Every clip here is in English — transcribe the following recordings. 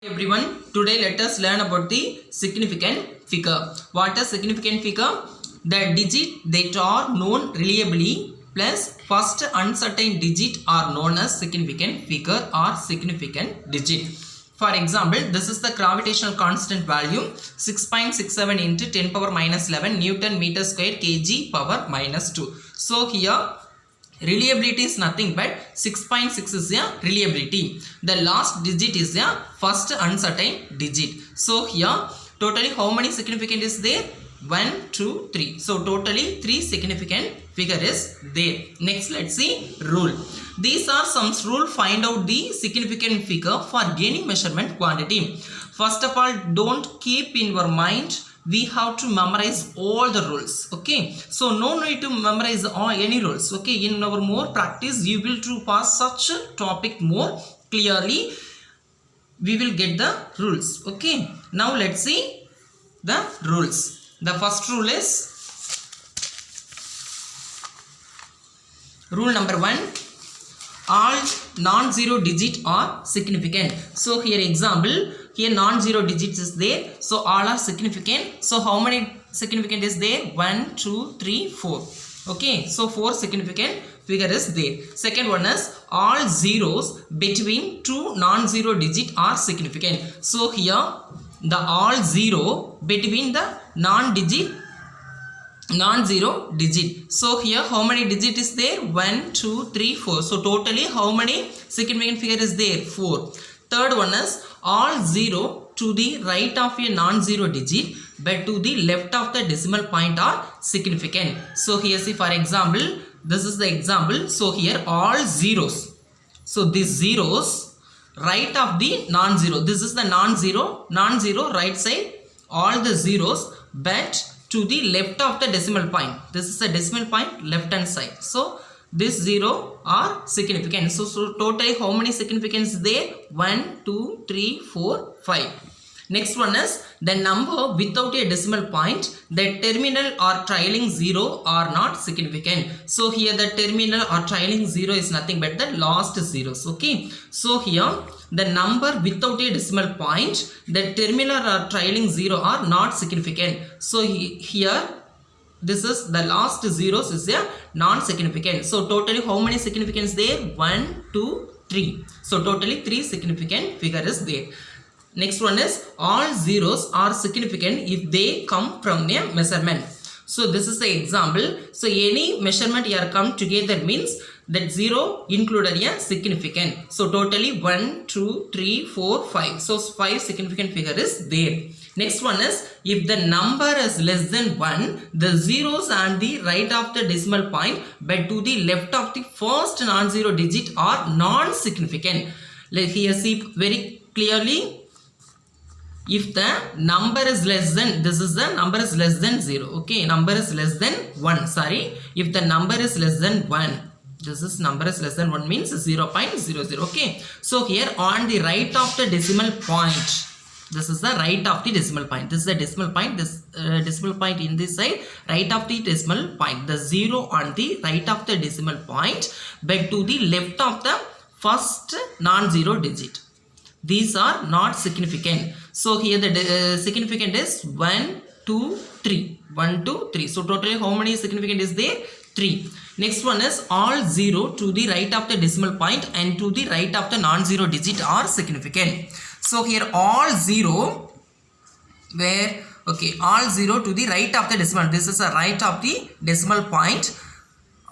Everyone, today let us learn about the significant figure. What is significant figure? The digit that are known reliably plus first uncertain digit are known as significant figure or significant digit. For example, this is the gravitational constant value 6.67 into 10 power minus 11 Newton meter square kg power minus 2. So here reliability is nothing but 6.6 is a reliability. The last digit is a first uncertain digit. So here totally how many significant is there? 1, 2, 3. So totally 3 significant figure is there. Next let's see rule. These are some rule find out the significant figure for any measurement quantity. First of all, don't keep in your mind. We have to memorize all the rules. Okay, so no need to memorize all any rules. Okay, in our more practice you will to pass such a topic more clearly. We will get the rules. Okay, now let's see the rules. The first rule is rule number 1. All non-zero digit are significant. So here example, here non-zero digits is there, so all are significant. So how many significant is there? 1, 2, 3, 4. Okay, so 4 significant figure is there. Second one is all zeros between two non-zero digit are significant. So here the all zero between the non-zero digit. So here how many digit is there? 1, 2, 3, 4. So totally how many significant figure is there? 4. Third one is all zero to the right of a non-zero digit but to the left of the decimal point are significant. So here see for example, this is the example. So here all zeros. So these zeros right of the non-zero. This is the non-zero right side. All the zeros but to the left of the decimal point. This is the decimal point left hand side. So this 0 are significant. So totally how many significance there? 1, 2, 3, 4, 5. Next one is the number without a decimal point. The terminal or trailing 0 are not significant. So here the terminal or trailing 0 is nothing but the last zeros. Okay. So here the number without a decimal point, the terminal or trailing 0 are not significant. So here this is the last zeros is a non-significant. So totally how many significance there? 1, 2, 3. So totally 3 significant figure is there. Next one is all zeros are significant if they come from a measurement. So this is the example. So any measurement here come together means that 0 included a significant. So totally 1, 2, 3, 4, 5. So 5 significant figure is there. Next one is if the number is less than 1, the zeros on the right of the decimal point but to the left of the first non-zero digit are non-significant. Let here see very clearly. If the number is less than, this is the number is less than 0. Okay, number is less than 1. Sorry, if the number is less than 1, this is number is less than 1 means 0.00. Okay, so here on the right of the decimal point, this is the right of the decimal point. This is the decimal point. This decimal point in this side, right of the decimal point. The 0 on the right of the decimal point, but to the left of the first non-zero digit. These are not significant. So here the significant is 1, 2, 3. 1, 2, 3. So totally how many significant is there? 3. Next one is all 0 to the right of the decimal point and to the right of the non-zero digit are significant. So here all 0 where all 0 to the right of the decimal. This is the right of the decimal point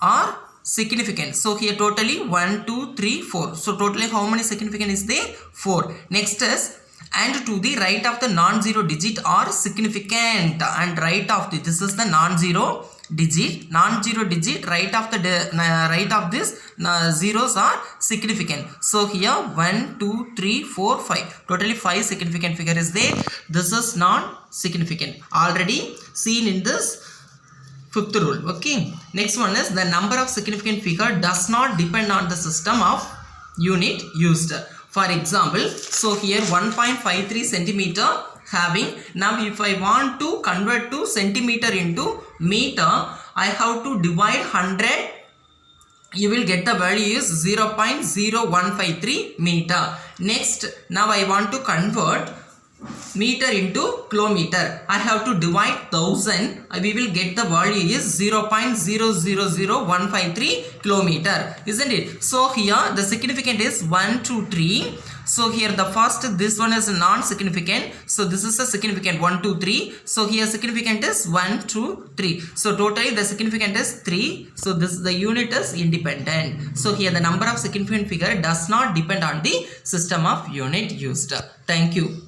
are significant. So here totally 1, 2, 3, 4. So totally how many significant is there? 4. Next is and to the right of the non-zero digit are significant and right of the, this is the non-zero digit right of the right of this zeros are significant. So here 1, 2, 3, 4, 5. Totally 5 significant figure is there. This is not significant. Already seen in this fifth rule. Okay. Next one is the number of significant figure does not depend on the system of unit used. For example, so here 1.53 centimeter having, now if I want to convert to centimeter into meter, I have to divide 100. You will get the value is 0.0153 meter. Next, now I want to convert meter into kilometer. I have to divide 1000. We will get the value is 0.000153 kilometer, isn't it? So here the significant is 1, 2, 3. So here the first, this one is non-significant. So this is a significant 1, 2, 3. So here significant is 1, 2, 3. So totally the significant is 3. So this the unit is independent. So here the number of significant figure does not depend on the system of unit used. Thank you.